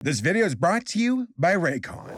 This video is brought to you by Raycon.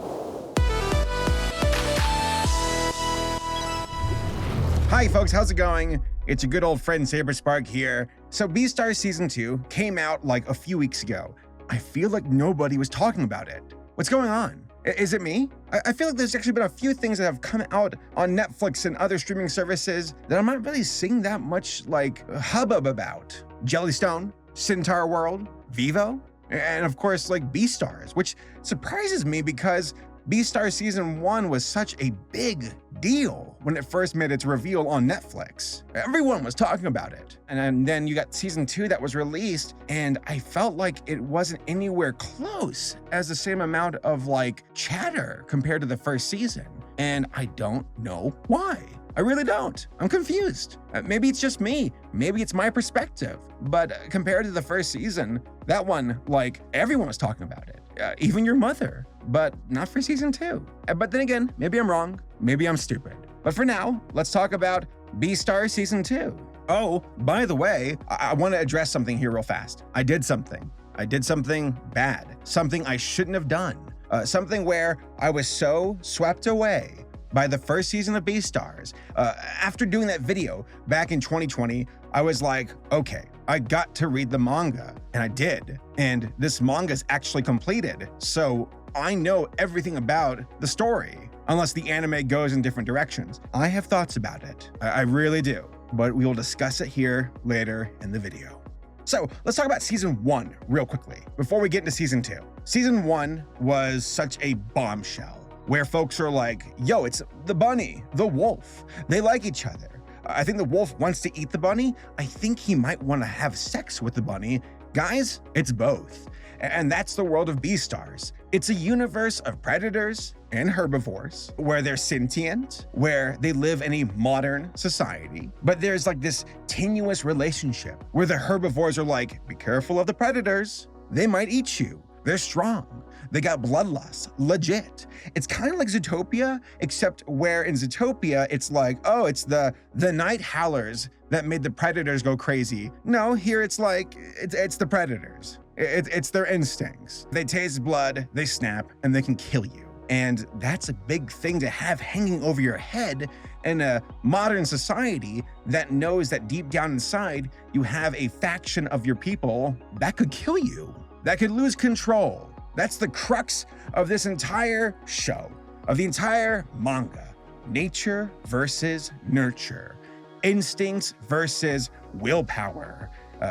Hi folks, how's it going? It's your good old friend Saberspark here. So Beastars Season 2 came out like a few weeks ago. I feel like nobody was talking about it. What's going on? Is it me? I feel like there's actually been a few things that have come out on Netflix and other streaming services that I'm not really seeing that much like hubbub about. Jellystone, Centaur World, Vivo, and of course like Beastars, which surprises me because Beastars Season 1 was such a big deal when it first made its reveal on Netflix. Everyone was talking about it. And then you got Season 2 that was released, and I felt like it wasn't anywhere close as the same amount of like chatter compared to the first season. And I don't know why. I really don't. I'm confused. Maybe it's just me. Maybe it's my perspective. But compared to the first season, that one, like, everyone was talking about it. Even your mother. But not for Season 2. But then again, maybe I'm wrong. Maybe I'm stupid. But for now, let's talk about Beastars Season 2. Oh, by the way, I want to address something here real fast. I did something. I did something bad. Something I shouldn't have done. Something where I was so swept away by the first season of Beastars. After doing that video back in 2020, I was like, okay, I got to read the manga, and I did. And this manga is actually completed, so I know everything about the story, unless the anime goes in different directions. I have thoughts about it, I really do, but we will discuss it here later in the video. So let's talk about Season 1 real quickly, before we get into Season 2. Season 1 was such a bombshell, where folks are like, yo, it's the bunny, the wolf. They like each other. I think the wolf wants to eat the bunny. I think he might want to have sex with the bunny. Guys, it's both. And that's the world of Beastars. It's a universe of predators and herbivores, where they're sentient, where they live in a modern society. But there's like this tenuous relationship where the herbivores are like, be careful of the predators. They might eat you. They're strong. They got bloodlust, legit. It's kind of like Zootopia, except where in Zootopia, it's like, oh, it's the night howlers that made the predators go crazy. No, here it's like, it's the predators. It's their instincts. They taste blood, they snap, and they can kill you. And that's a big thing to have hanging over your head in a modern society that knows that deep down inside, you have a faction of your people that could kill you, that could lose control. That's the crux of this entire show, of the entire manga. Nature versus nurture. Instincts versus willpower.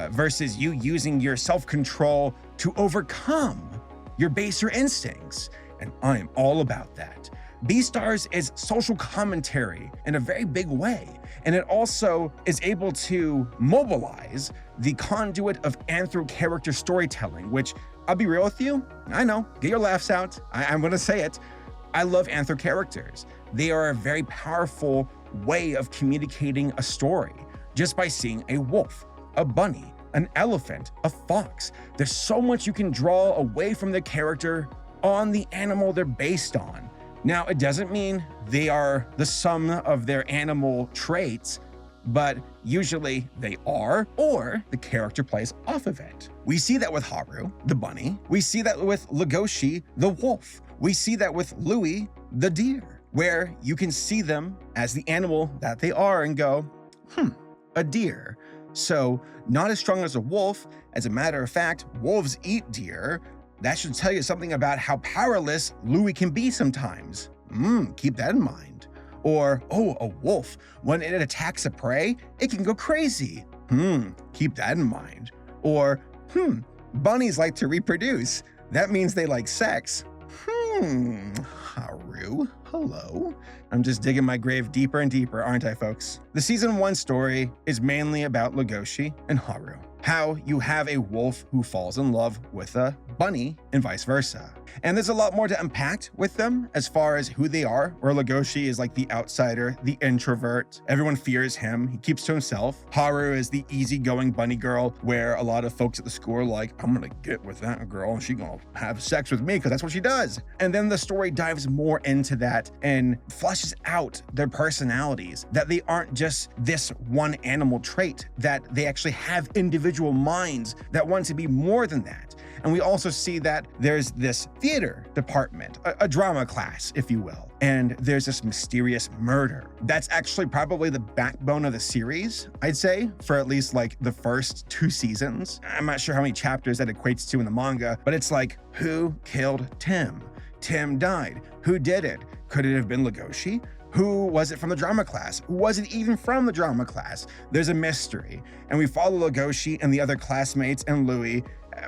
Versus you using your self-control to overcome your baser instincts. And I'm all about that. Beastars is social commentary in a very big way, and it also is able to mobilize the conduit of anthro-character storytelling, which, I'll be real with you, I know, get your laughs out, I'm gonna say it. I love anthro-characters. They are a very powerful way of communicating a story just by seeing a wolf, a bunny, an elephant, a fox. There's so much you can draw away from the character on the animal they're based on. Now, it doesn't mean they are the sum of their animal traits, but usually they are, or the character plays off of it. We see that with Haru, the bunny. We see that with Legoshi, the wolf. We see that with Louis, the deer, where you can see them as the animal that they are and go, a deer. So not as strong as a wolf. As a matter of fact, wolves eat deer. That should tell you something about how powerless Louis can be sometimes. Keep that in mind. Or, oh, a wolf, when it attacks a prey, it can go crazy. Keep that in mind. Or, bunnies like to reproduce. That means they like sex. Haru, hello. I'm just digging my grave deeper and deeper, aren't I, folks? The Season 1 story is mainly about Legoshi and Haru. How you have a wolf who falls in love with a bunny and vice versa. And there's a lot more to unpack with them as far as who they are, where Legoshi is like the outsider, the introvert. Everyone fears him. He keeps to himself. Haru is the easygoing bunny girl, where a lot of folks at the school are like, I'm gonna get with that girl and she's gonna have sex with me because that's what she does. And then the story dives more into that and flushes out their personalities, that they aren't just this one animal trait, that they actually have individual minds that want to be more than that. And we also see that there's this theater department, a drama class, if you will. And there's this mysterious murder. That's actually probably the backbone of the series, I'd say, for at least like the first 2 seasons. I'm not sure how many chapters that equates to in the manga, but it's like, who killed Tim? Tim died. Who did it? Could it have been Legoshi? Who was it from the drama class? Who was it even from the drama class? There's a mystery, and we follow Legoshi and the other classmates and Louis,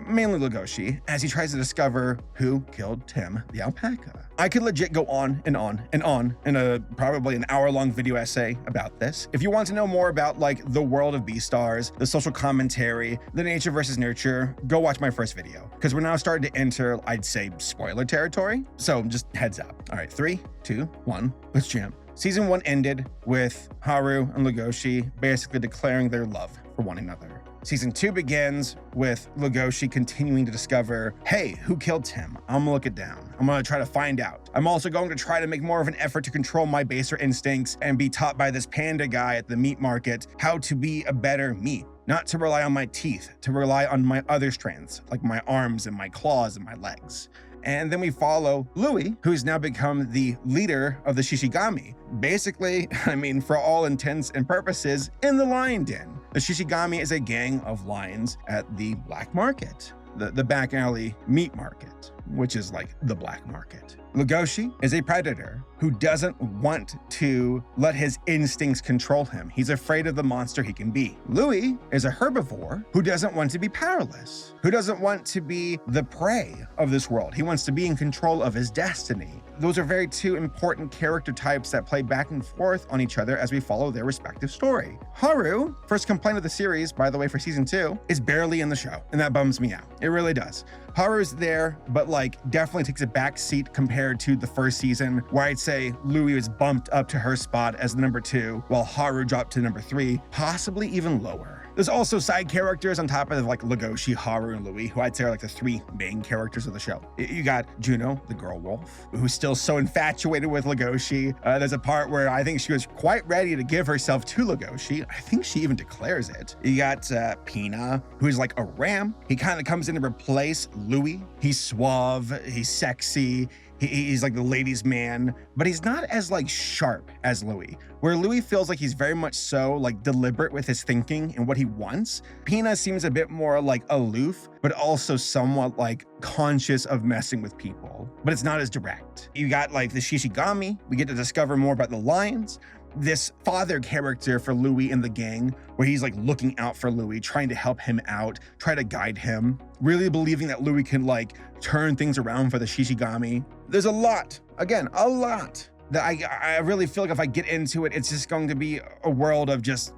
mainly Legoshi, as he tries to discover who killed Tim the alpaca. I could legit go on and on and on in probably an hour-long video essay about this. If you want to know more about like the world of Beastars, the social commentary, the nature versus nurture, go watch my first video, because we're now starting to enter, I'd say, spoiler territory. So just heads up. All right, 3, 2, 1, let's jam. Season 1 ended with Haru and Legoshi basically declaring their love for one another. Season 2 begins with Legoshi continuing to discover, hey, who killed Tim? I'm gonna look it down. I'm gonna try to find out. I'm also going to try to make more of an effort to control my baser instincts and be taught by this panda guy at the meat market how to be a better me. Not to rely on my teeth, to rely on my other strengths, like my arms and my claws and my legs. And then we follow Louis, who's now become the leader of the Shishigami. Basically, I mean, for all intents and purposes, in the lion den. The Shishigami is a gang of lions at the black market, the back alley meat market, which is like the black market. Legoshi is a predator who doesn't want to let his instincts control him. He's afraid of the monster he can be. Louis is a herbivore who doesn't want to be powerless, who doesn't want to be the prey of this world. He wants to be in control of his destiny. Those are very 2 important character types that play back and forth on each other as we follow their respective story. Haru, first complaint of the series, by the way, for season 2, is barely in the show, and that bums me out. It really does. Haru's there, but like definitely takes a back seat compared to the first season, where I'd say Louis was bumped up to her spot as number 2, while Haru dropped to number 3, possibly even lower. There's also side characters on top of like Legoshi, Haru, and Louis, who I'd say are like the 3 main characters of the show. You got Juno, the girl wolf, who's still so infatuated with Legoshi. There's a part where I think she was quite ready to give herself to Legoshi. I think she even declares it. You got Pina, who's like a ram. He kind of comes in to replace Louis. He's suave, he's sexy, he's like the ladies' man, but he's not as like sharp as Louis. Where Louis feels like he's very much so like deliberate with his thinking and what he wants, Pina seems a bit more like aloof, but also somewhat like conscious of messing with people, but it's not as direct. You got like the Shishigami. We get to discover more about the lions. This father character for Louis in the gang, where he's like looking out for Louis, trying to help him out, try to guide him, really believing that Louis can like turn things around for the Shishigami. There's a lot, again, a lot that I really feel like if I get into it, it's just going to be a world of just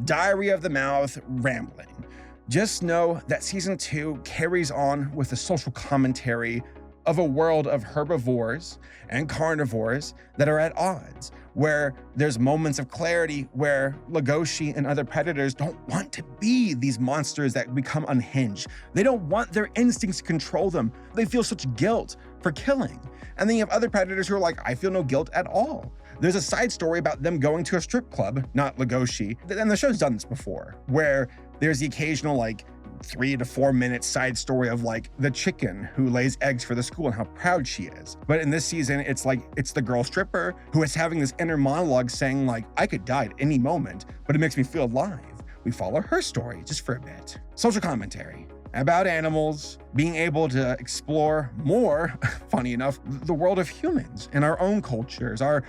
diarrhea of the mouth rambling. Just know that season 2 carries on with the social commentary of a world of herbivores and carnivores that are at odds, where there's moments of clarity where Legoshi and other predators don't want to be these monsters that become unhinged. They don't want their instincts to control them. They feel such guilt for killing. And then you have other predators who are like, I feel no guilt at all. There's a side story about them going to a strip club, not Legoshi, and the show's done this before, where there's the occasional like 3 to 4 minute side story of like the chicken who lays eggs for the school and how proud she is. But in this season, it's like, it's the girl stripper who is having this inner monologue saying like, I could die at any moment, but it makes me feel alive. We follow her story just for a bit. Social commentary about animals, being able to explore more, funny enough, the world of humans and our own cultures, our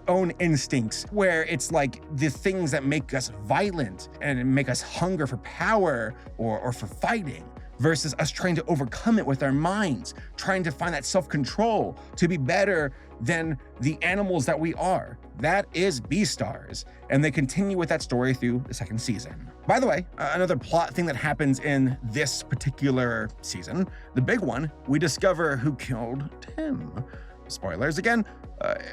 own instincts, where it's like the things that make us violent and make us hunger for power or for fighting, versus us trying to overcome it with our minds, trying to find that self-control to be better than the animals that we are. That is Beastars, and they continue with that story through the 2nd season. By the way, another plot thing that happens in this particular season, the big one, we discover who killed Tim. Spoilers again,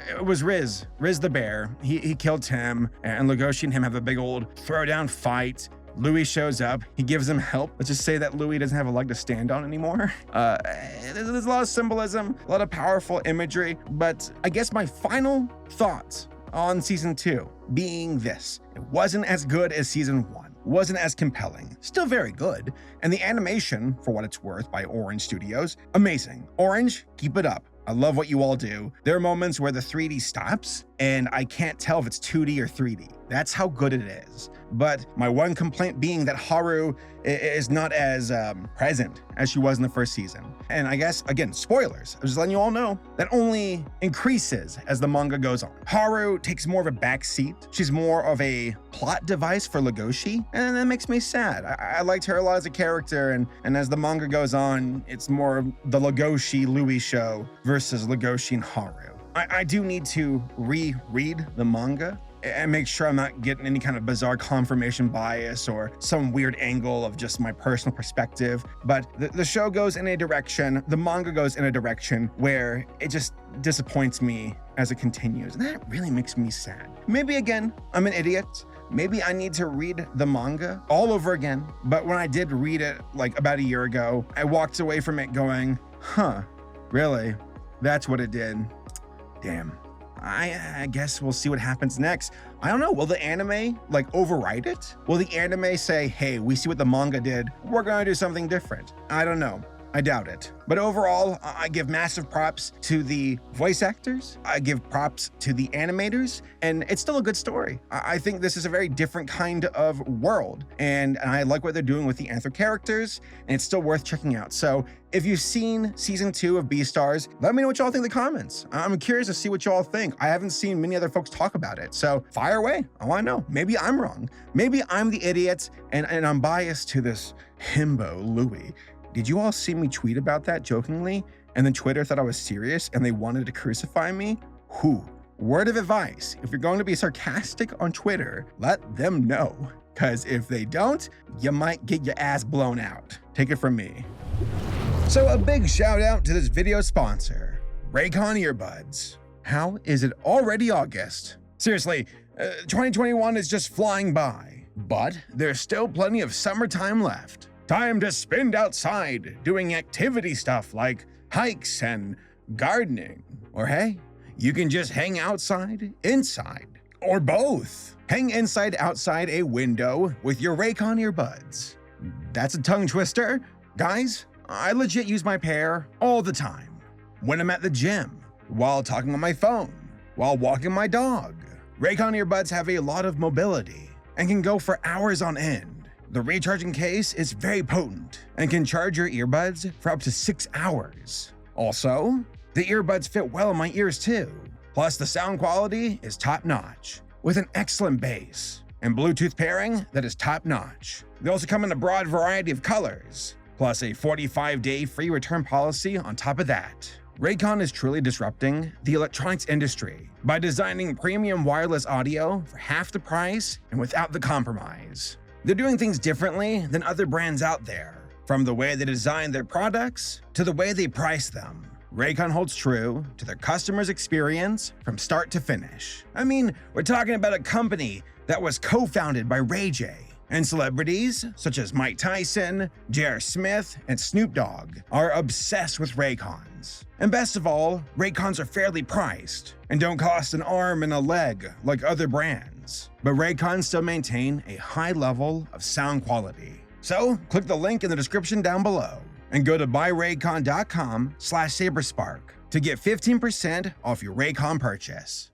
it was Riz the bear. He killed Tim, and Legoshi and him have a big old throwdown fight. Louis shows up, he gives him help. Let's just say that Louis doesn't have a leg to stand on anymore. There's a lot of symbolism, a lot of powerful imagery, but I guess my final thoughts on season 2 being this: it wasn't as good as season 1. wasn't as compelling. Still very good. And the animation, for what it's worth, by Orange Studios, amazing. Orange, keep it up. I love what you all do. There are moments where the 3D stops and I can't tell if it's 2D or 3D. That's how good it is. But my one complaint being that Haru is not as present as she was in the first season. And I guess, again, spoilers. I'm just letting you all know that only increases as the manga goes on. Haru takes more of a back seat. She's more of a plot device for Legoshi, and that makes me sad. I liked her a lot as a character, and as the manga goes on, it's more of the Legoshi-Louis show versus Legoshi and Haru. I do need to reread the manga and make sure I'm not getting any kind of bizarre confirmation bias or some weird angle of just my personal perspective. But the show goes in a direction, the manga goes in a direction where it just disappoints me as it continues. And that really makes me sad. Maybe again, I'm an idiot. Maybe I need to read the manga all over again. But when I did read it like about a year ago, I walked away from it going, huh, really? That's what it did. Damn. I guess we'll see what happens next. I don't know, will the anime like override it? Will the anime say, hey, we see what the manga did, we're gonna do something different? I don't know. I doubt it. But overall, I give massive props to the voice actors. I give props to the animators, and it's still a good story. I think this is a very different kind of world, and I like what they're doing with the Anther characters, and it's still worth checking out. So if you've seen season 2 of Beastars, let me know what y'all think in the comments. I'm curious to see what y'all think. I haven't seen many other folks talk about it, so fire away. I wanna know. Maybe I'm wrong. Maybe I'm the idiot, and I'm biased to this himbo Louis. Did you all see me tweet about that jokingly? And then Twitter thought I was serious and they wanted to crucify me? Word of advice, if you're going to be sarcastic on Twitter, let them know. Because if they don't, you might get your ass blown out. Take it from me. So a big shout out to this video sponsor, Raycon earbuds. How is it already August? Seriously, 2021 is just flying by, but there's still plenty of summertime left. Time to spend outside doing activity stuff like hikes and gardening. Or hey, you can just hang outside, inside, or both. Hang inside outside a window with your Raycon earbuds. That's a tongue twister. Guys, I legit use my pair all the time. When I'm at the gym, while talking on my phone, while walking my dog. Raycon earbuds have a lot of mobility and can go for hours on end. The recharging case is very potent and can charge your earbuds for up to 6 hours. Also, the earbuds fit well in my ears too. Plus, the sound quality is top-notch with an excellent bass and Bluetooth pairing that is top-notch. They also come in a broad variety of colors, plus a 45-day free return policy on top of that. Raycon is truly disrupting the electronics industry by designing premium wireless audio for half the price and without the compromise. They're doing things differently than other brands out there, from the way they design their products to the way they price them. Raycon holds true to their customers' experience from start to finish. I mean, we're talking about a company that was co-founded by Ray J, and celebrities such as Mike Tyson, J.R. Smith, and Snoop Dogg are obsessed with Raycons. And best of all, Raycons are fairly priced and don't cost an arm and a leg like other brands. But Raycons still maintain a high level of sound quality. So click the link in the description down below and go to buyraycon.com/Saberspark to get 15% off your Raycon purchase.